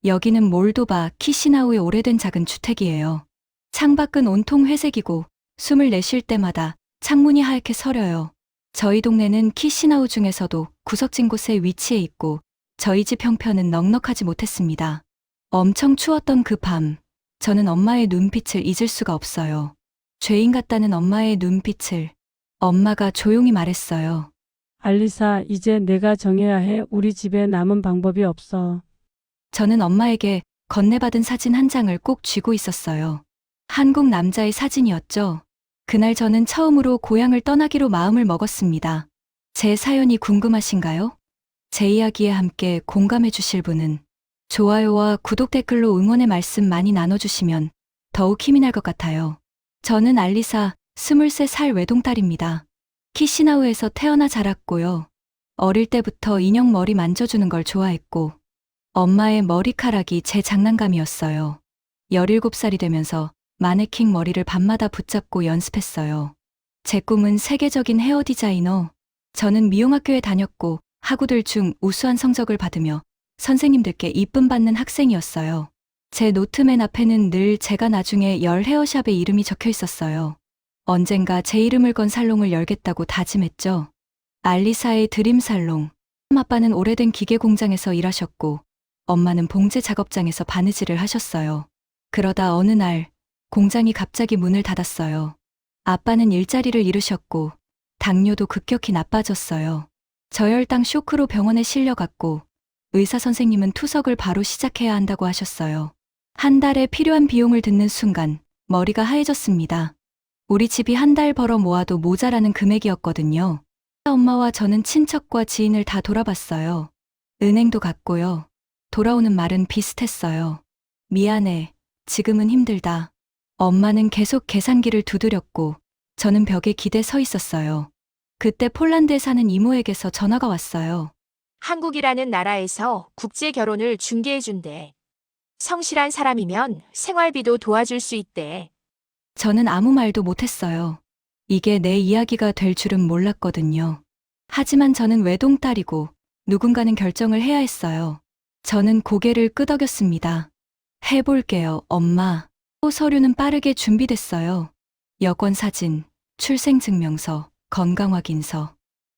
여기는 몰도바 키시나우의 오래된 작은 주택이에요. 창밖은 온통 회색이고 숨을 내쉴 때마다 창문이 하얗게 서려요. 저희 동네는 키시나우 중에서도 구석진 곳에 위치해 있고 저희 집 형편은 넉넉하지 못했습니다. 엄청 추웠던 그 밤, 저는 엄마의 눈빛을 잊을 수가 없어요. 죄인 같다는 엄마의 눈빛을. 엄마가 조용히 말했어요. 알리사, 이제 내가 정해야 해. 우리 집에 남은 방법이 없어. 저는 엄마에게 건네받은 사진 한 장을 꼭 쥐고 있었어요. 한국 남자의 사진이었죠. 그날 저는 처음으로 고향을 떠나기로 마음을 먹었습니다. 제 사연이 궁금하신가요? 제 이야기에 함께 공감해 주실 분은 좋아요와 구독 댓글로 응원의 말씀 많이 나눠주시면 더욱 힘이 날 것 같아요. 저는 알리사, 23살 외동딸입니다. 키시나우에서 태어나 자랐고요. 어릴 때부터 인형 머리 만져주는 걸 좋아했고 엄마의 머리카락이 제 장난감이었어요. 17살이 되면서 마네킹 머리를 밤마다 붙잡고 연습했어요. 제 꿈은 세계적인 헤어 디자이너. 저는 미용학교에 다녔고 학우들 중 우수한 성적을 받으며 선생님들께 이쁨 받는 학생이었어요. 제 노트맨 앞에는 늘 제가 나중에 열 헤어샵의 이름이 적혀 있었어요. 언젠가 제 이름을 건 살롱을 열겠다고 다짐했죠. 알리사의 드림 살롱. 아빠는 오래된 기계 공장에서 일하셨고 엄마는 봉제 작업장에서 바느질을 하셨어요. 그러다 어느 날 공장이 갑자기 문을 닫았어요. 아빠는 일자리를 잃으셨고 당뇨도 급격히 나빠졌어요. 저혈당 쇼크로 병원에 실려갔고 의사 선생님은 투석을 바로 시작해야 한다고 하셨어요. 한 달에 필요한 비용을 듣는 순간 머리가 하얘졌습니다. 우리 집이 한 달 벌어 모아도 모자라는 금액이었거든요. 엄마와 저는 친척과 지인을 다 돌아봤어요. 은행도 갔고요. 돌아오는 말은 비슷했어요. 미안해. 지금은 힘들다. 엄마는 계속 계산기를 두드렸고 저는 벽에 기대 서 있었어요. 그때 폴란드에 사는 이모에게서 전화가 왔어요. 한국이라는 나라에서 국제 결혼을 중개해준대. 성실한 사람이면 생활비도 도와줄 수 있대. 저는 아무 말도 못했어요. 이게 내 이야기가 될 줄은 몰랐거든요. 하지만 저는 외동딸이고 누군가는 결정을 해야 했어요. 저는 고개를 끄덕였습니다. 해볼게요, 엄마. 서류는 빠르게 준비됐어요. 여권 사진, 출생증명서, 건강확인서.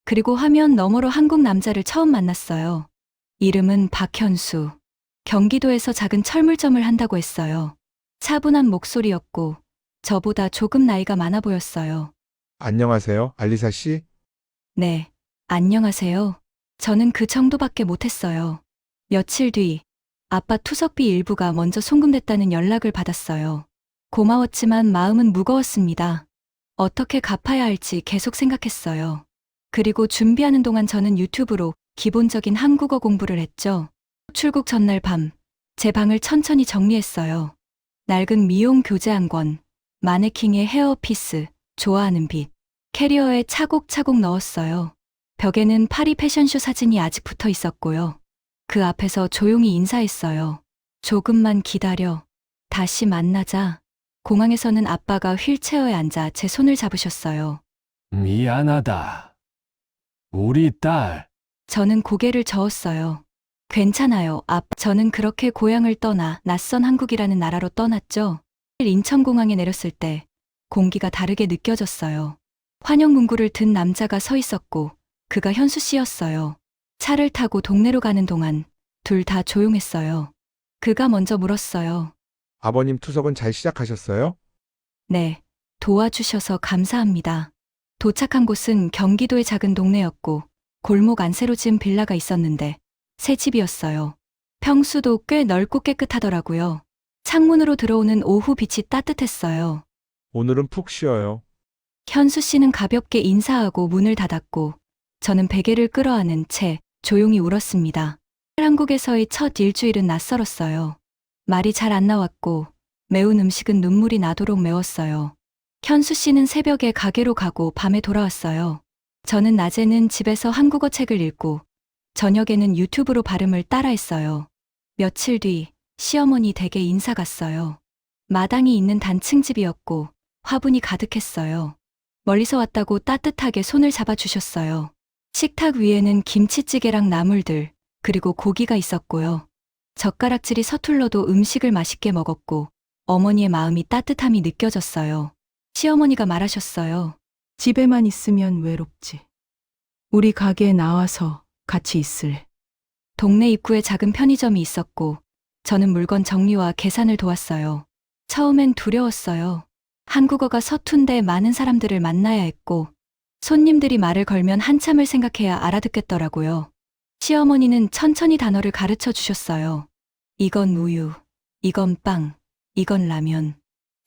그리고 화면 너머로 한국 남자를 처음 만났어요. 이름은 박현수. 경기도에서 작은 철물점을 한다고 했어요. 차분한 목소리였고 저보다 조금 나이가 많아 보였어요. 안녕하세요, 알리사 씨. 네, 안녕하세요. 저는 그 정도밖에 못했어요. 며칠 뒤 아빠 투석비 일부가 먼저 송금됐다는 연락을 받았어요. 고마웠지만 마음은 무거웠습니다. 어떻게 갚아야 할지 계속 생각했어요. 그리고 준비하는 동안 저는 유튜브로 기본적인 한국어 공부를 했죠. 출국 전날 밤, 제 방을 천천히 정리했어요. 낡은 미용 교재 한 권, 마네킹의 헤어피스, 좋아하는 빛, 캐리어에 차곡차곡 넣었어요. 벽에는 파리 패션쇼 사진이 아직 붙어 있었고요. 그 앞에서 조용히 인사했어요. 조금만 기다려. 다시 만나자. 공항에서는 아빠가 휠체어에 앉아 제 손을 잡으셨어요. 미안하다. 우리 딸, 저는 고개를 저었어요. 괜찮아요, 아빠. 저는 그렇게 고향을 떠나 낯선 한국이라는 나라로 떠났죠. 인천공항에 내렸을 때 공기가 다르게 느껴졌어요. 환영 문구를 든 남자가 서 있었고 그가 현수 씨였어요. 차를 타고 동네로 가는 동안 둘 다 조용했어요. 그가 먼저 물었어요. 아버님 투석은 잘 시작하셨어요? 네, 도와주셔서 감사합니다. 도착한 곳은 경기도의 작은 동네였고 골목 안새로 지은 빌라가 있었는데 새 집이었어요. 평수도 꽤 넓고 깨끗하더라고요. 창문으로 들어오는 오후 빛이 따뜻했어요. 오늘은 푹 쉬어요. 현수 씨는 가볍게 인사하고 문을 닫았고 저는 베개를 끌어안은 채 조용히 울었습니다. 한국에서의 첫 일주일은 낯설었어요. 말이 잘 안 나왔고 매운 음식은 눈물이 나도록 매웠어요. 현수 씨는 새벽에 가게로 가고 밤에 돌아왔어요. 저는 낮에는 집에서 한국어 책을 읽고 저녁에는 유튜브로 발음을 따라했어요. 며칠 뒤 시어머니 댁에 인사 갔어요. 마당이 있는 단층 집이었고 화분이 가득했어요. 멀리서 왔다고 따뜻하게 손을 잡아주셨어요. 식탁 위에는 김치찌개랑 나물들, 그리고 고기가 있었고요. 젓가락질이 서툴러도 음식을 맛있게 먹었고 어머니의 마음이 따뜻함이 느껴졌어요. 시어머니가 말하셨어요. 집에만 있으면 외롭지. 우리 가게에 나와서 같이 있을래. 동네 입구에 작은 편의점이 있었고 저는 물건 정리와 계산을 도왔어요. 처음엔 두려웠어요. 한국어가 서툰데 많은 사람들을 만나야 했고 손님들이 말을 걸면 한참을 생각해야 알아듣겠더라고요. 시어머니는 천천히 단어를 가르쳐 주셨어요. 이건 우유, 이건 빵, 이건 라면.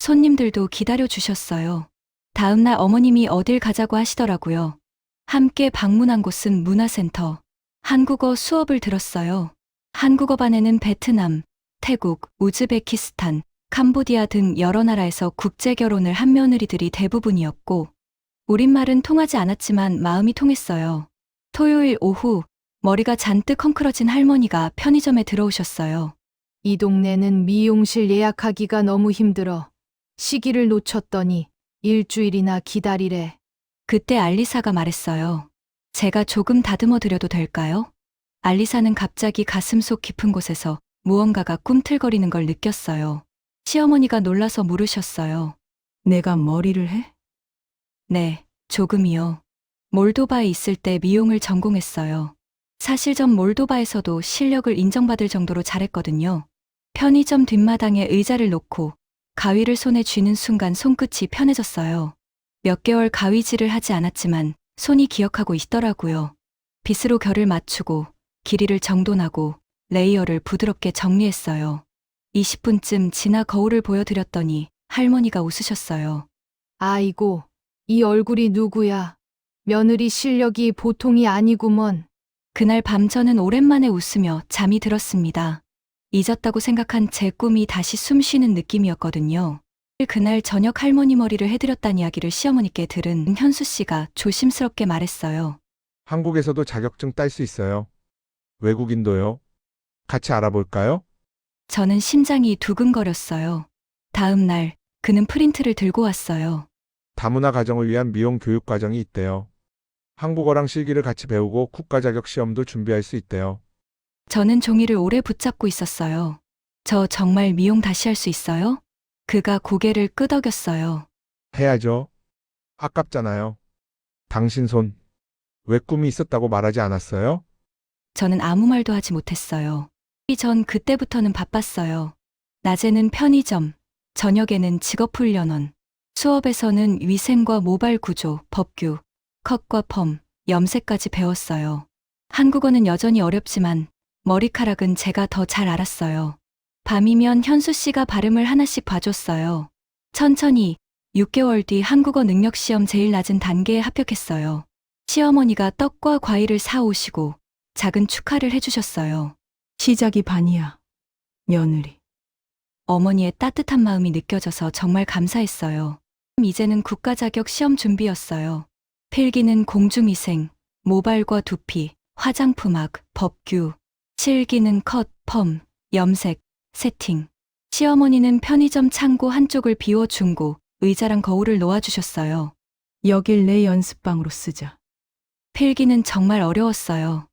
손님들도 기다려 주셨어요. 다음날 어머님이 어딜 가자고 하시더라고요. 함께 방문한 곳은 문화센터. 한국어 수업을 들었어요. 한국어반에는 베트남, 태국, 우즈베키스탄, 캄보디아 등 여러 나라에서 국제결혼을 한 며느리들이 대부분이었고 우린말은 통하지 않았지만 마음이 통했어요. 토요일 오후 머리가 잔뜩 헝클어진 할머니가 편의점에 들어오셨어요. 이 동네는 미용실 예약하기가 너무 힘들어. 시기를 놓쳤더니 일주일이나 기다리래. 그때 알리사가 말했어요. 제가 조금 다듬어 드려도 될까요? 알리사는 갑자기 가슴속 깊은 곳에서 무언가가 꿈틀거리는 걸 느꼈어요. 시어머니가 놀라서 물으셨어요. 내가 머리를 해? 네, 조금이요. 몰도바에 있을 때 미용을 전공했어요. 사실 전 몰도바에서도 실력을 인정받을 정도로 잘했거든요. 편의점 뒷마당에 의자를 놓고 가위를 손에 쥐는 순간 손끝이 편해졌어요. 몇 개월 가위질을 하지 않았지만 손이 기억하고 있더라고요. 빗으로 결을 맞추고 길이를 정돈하고 레이어를 부드럽게 정리했어요. 20분쯤 지나 거울을 보여드렸더니 할머니가 웃으셨어요. 아이고, 이 얼굴이 누구야? 며느리 실력이 보통이 아니구먼. 그날 밤 저는 오랜만에 웃으며 잠이 들었습니다. 잊었다고 생각한 제 꿈이 다시 숨 쉬는 느낌이었거든요. 그날 저녁 할머니 머리를 해드렸다는 이야기를 시어머니께 들은 현수 씨가 조심스럽게 말했어요. 한국에서도 자격증 딸 수 있어요. 외국인도요. 같이 알아볼까요? 저는 심장이 두근거렸어요. 다음 날 그는 프린트를 들고 왔어요. 다문화 가정을 위한 미용 교육 과정이 있대요. 한국어랑 실기를 같이 배우고 국가 자격 시험도 준비할 수 있대요. 저는 종이를 오래 붙잡고 있었어요. 저 정말 미용 다시 할 수 있어요? 그가 고개를 끄덕였어요. 해야죠. 아깝잖아요. 당신 손, 왜 꿈이 있었다고 말하지 않았어요? 저는 아무 말도 하지 못했어요. 전 그때부터는 바빴어요. 낮에는 편의점, 저녁에는 직업훈련원, 수업에서는 위생과 모발 구조, 법규, 컷과 펌, 염색까지 배웠어요. 한국어는 여전히 어렵지만 머리카락은 제가 더 잘 알았어요. 밤이면 현수 씨가 발음을 하나씩 봐줬어요. 천천히 6개월 뒤 한국어 능력 시험 제일 낮은 단계에 합격했어요. 시어머니가 떡과 과일을 사오시고 작은 축하를 해주셨어요. 시작이 반이야. 며느리. 어머니의 따뜻한 마음이 느껴져서 정말 감사했어요. 이제는 국가 자격 시험 준비였어요. 필기는 공중위생, 모발과 두피, 화장품학, 법규, 실기는 컷, 펌, 염색, 세팅. 시어머니는 편의점 창고 한쪽을 비워준고 의자랑 거울을 놓아주셨어요. 여길 내 연습방으로 쓰자. 필기는 정말 어려웠어요.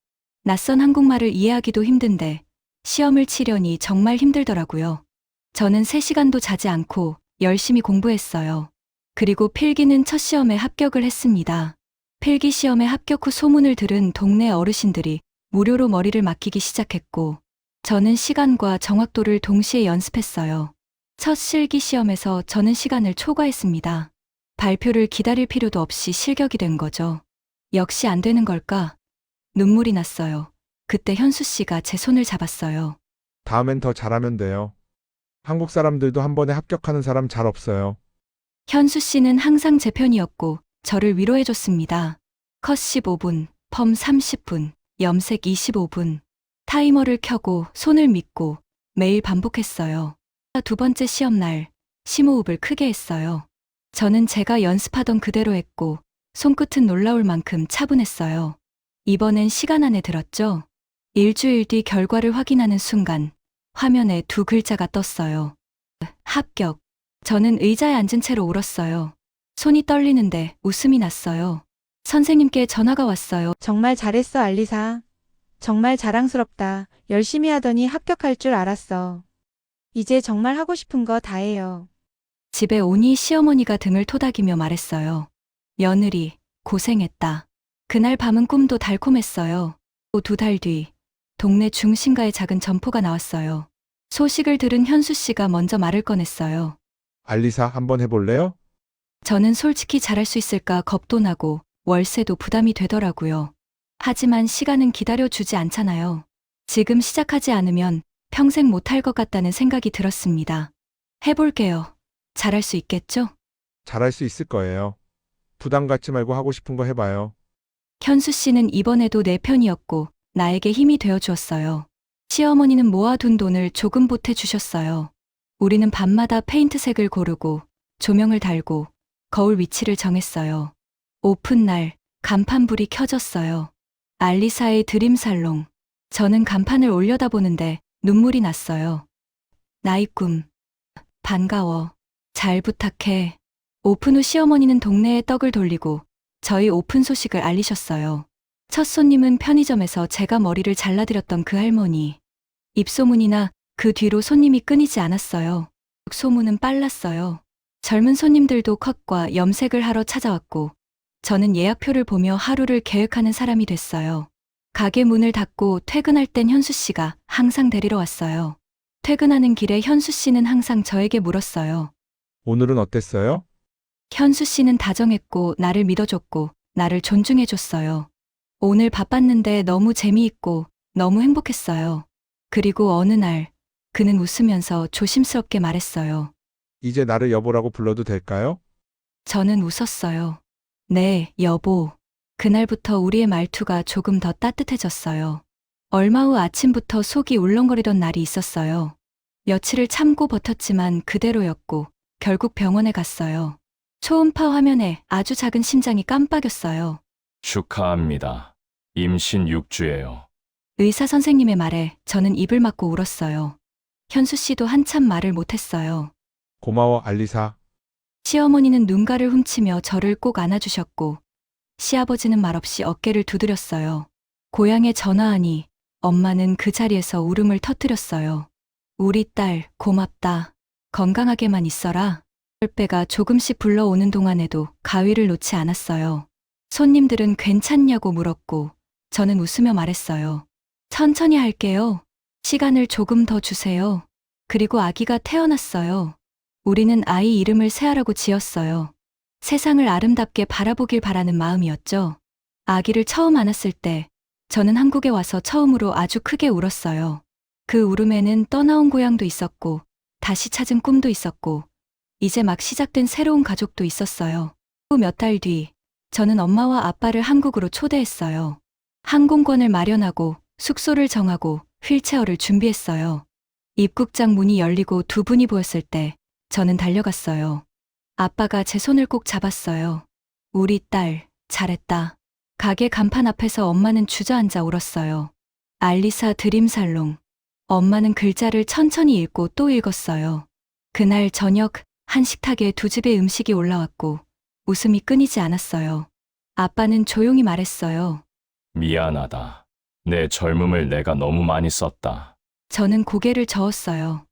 낯선 한국말을 이해하기도 힘든데 시험을 치려니 정말 힘들더라고요. 저는 3시간도 자지 않고 열심히 공부했어요. 그리고 필기는 첫 시험에 합격을 했습니다. 필기 시험에 합격 후 소문을 들은 동네 어르신들이 무료로 머리를 맡기기 시작했고 저는 시간과 정확도를 동시에 연습했어요. 첫 실기 시험에서 저는 시간을 초과했습니다. 발표를 기다릴 필요도 없이 실격이 된 거죠. 역시 안 되는 걸까? 눈물이 났어요. 그때 현수 씨가 제 손을 잡았어요. 다음엔 더 잘하면 돼요. 한국 사람들도 한 번에 합격하는 사람 잘 없어요. 현수 씨는 항상 제 편이었고 저를 위로해줬습니다. 컷 15분, 펌 30분, 염색 25분. 타이머를 켜고 손을 믿고 매일 반복했어요. 2번째 시험날 심호흡을 크게 했어요. 저는 제가 연습하던 그대로 했고 손끝은 놀라울 만큼 차분했어요. 이번엔 시간 안에 들었죠? 일주일 뒤 결과를 확인하는 순간 화면에 2글자가 떴어요. 합격. 저는 의자에 앉은 채로 울었어요. 손이 떨리는데 웃음이 났어요. 선생님께 전화가 왔어요. 정말 잘했어, 알리사. 정말 자랑스럽다. 열심히 하더니 합격할 줄 알았어. 이제 정말 하고 싶은 거 다 해요. 집에 오니 시어머니가 등을 토닥이며 말했어요. 며느리, 고생했다. 그날 밤은 꿈도 달콤했어요. 또 2달 뒤, 동네 중심가에 작은 점포가 나왔어요. 소식을 들은 현수 씨가 먼저 말을 꺼냈어요. 알리사 한번 해볼래요? 저는 솔직히 잘할 수 있을까 겁도 나고 월세도 부담이 되더라고요. 하지만 시간은 기다려주지 않잖아요. 지금 시작하지 않으면 평생 못할 것 같다는 생각이 들었습니다. 해볼게요. 잘할 수 있겠죠? 잘할 수 있을 거예요. 부담 갖지 말고 하고 싶은 거 해봐요. 현수 씨는 이번에도 내 편이었고 나에게 힘이 되어 주었어요. 시어머니는 모아둔 돈을 조금 보태주셨어요. 우리는 밤마다 페인트색을 고르고 조명을 달고 거울 위치를 정했어요. 오픈 날 간판불이 켜졌어요. 알리사의 드림살롱. 저는 간판을 올려다보는데 눈물이 났어요. 나의 꿈. 반가워. 잘 부탁해. 오픈 후 시어머니는 동네에 떡을 돌리고 저희 오픈 소식을 알리셨어요. 첫 손님은 편의점에서 제가 머리를 잘라드렸던 그 할머니. 입소문이나 그 뒤로 손님이 끊이지 않았어요. 소문은 빨랐어요. 젊은 손님들도 컷과 염색을 하러 찾아왔고 저는 예약표를 보며 하루를 계획하는 사람이 됐어요. 가게 문을 닫고 퇴근할 땐 현수 씨가 항상 데리러 왔어요. 퇴근하는 길에 현수 씨는 항상 저에게 물었어요. 오늘은 어땠어요? 현수 씨는 다정했고 나를 믿어줬고 나를 존중해줬어요. 오늘 바빴는데 너무 재미있고 너무 행복했어요. 그리고 어느 날 그는 웃으면서 조심스럽게 말했어요. 이제 나를 여보라고 불러도 될까요? 저는 웃었어요. 네, 여보. 그날부터 우리의 말투가 조금 더 따뜻해졌어요. 얼마 후 아침부터 속이 울렁거리던 날이 있었어요. 며칠을 참고 버텼지만 그대로였고 결국 병원에 갔어요. 초음파 화면에 아주 작은 심장이 깜빡였어요. 축하합니다. 임신 6주예요. 의사 선생님의 말에 저는 입을 막고 울었어요. 현수 씨도 한참 말을 못했어요. 고마워, 알리사. 시어머니는 눈가를 훔치며 저를 꼭 안아주셨고 시아버지는 말없이 어깨를 두드렸어요. 고향에 전화하니 엄마는 그 자리에서 울음을 터뜨렸어요. 우리 딸 고맙다. 건강하게만 있어라. 혈배가 조금씩 불러오는 동안에도 가위를 놓지 않았어요. 손님들은 괜찮냐고 물었고 저는 웃으며 말했어요. 천천히 할게요. 시간을 조금 더 주세요. 그리고 아기가 태어났어요. 우리는 아이 이름을 세아라고 지었어요. 세상을 아름답게 바라보길 바라는 마음이었죠. 아기를 처음 안았을 때 저는 한국에 와서 처음으로 아주 크게 울었어요. 그 울음에는 떠나온 고향도 있었고 다시 찾은 꿈도 있었고 이제 막 시작된 새로운 가족도 있었어요. 후 몇 달 뒤 저는 엄마와 아빠를 한국으로 초대했어요. 항공권을 마련하고 숙소를 정하고 휠체어를 준비했어요. 입국장 문이 열리고 2분이 보였을 때 저는 달려갔어요. 아빠가 제 손을 꼭 잡았어요. 우리 딸, 잘했다. 가게 간판 앞에서 엄마는 주저앉아 울었어요. 알리사 드림살롱. 엄마는 글자를 천천히 읽고 또 읽었어요. 그날 저녁 한 식탁에 2집의 음식이 올라왔고 웃음이 끊이지 않았어요. 아빠는 조용히 말했어요. 미안하다. 내 젊음을 내가 너무 많이 썼다. 저는 고개를 저었어요.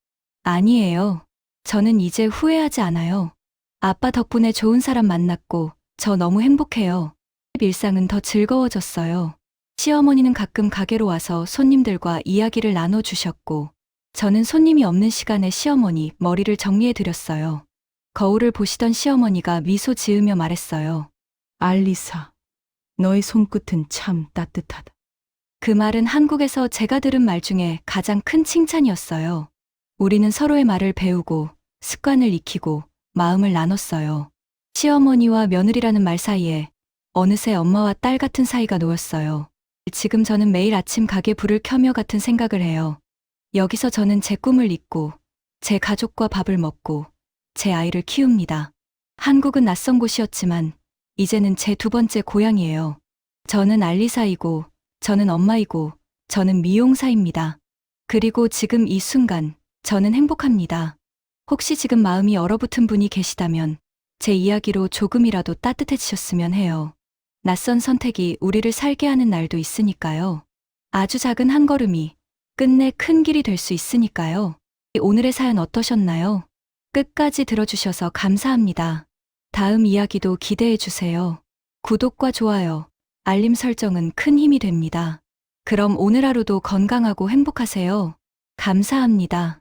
아니에요. 저는 이제 후회하지 않아요. 아빠 덕분에 좋은 사람 만났고 저 너무 행복해요. 일상은 더 즐거워졌어요. 시어머니는 가끔 가게로 와서 손님들과 이야기를 나눠주셨고 저는 손님이 없는 시간에 시어머니 머리를 정리해드렸어요. 거울을 보시던 시어머니가 미소 지으며 말했어요. 알리사, 너의 손끝은 참 따뜻하다. 그 말은 한국에서 제가 들은 말 중에 가장 큰 칭찬이었어요. 우리는 서로의 말을 배우고 습관을 익히고 마음을 나눴어요. 시어머니와 며느리라는 말 사이에 어느새 엄마와 딸 같은 사이가 놓였어요. 지금 저는 매일 아침 가게 불을 켜며 같은 생각을 해요. 여기서 저는 제 꿈을 잇고 제 가족과 밥을 먹고 제 아이를 키웁니다. 한국은 낯선 곳이었지만 이제는 제 2번째 고향이에요. 저는 알리사이고 저는 엄마이고 저는 미용사입니다. 그리고 지금 이 순간 저는 행복합니다. 혹시 지금 마음이 얼어붙은 분이 계시다면 제 이야기로 조금이라도 따뜻해지셨으면 해요. 낯선 선택이 우리를 살게 하는 날도 있으니까요. 아주 작은 한 걸음이 끝내 큰 길이 될 수 있으니까요. 오늘의 사연 어떠셨나요? 끝까지 들어주셔서 감사합니다. 다음 이야기도 기대해 주세요. 구독과 좋아요, 알림 설정은 큰 힘이 됩니다. 그럼 오늘 하루도 건강하고 행복하세요. 감사합니다.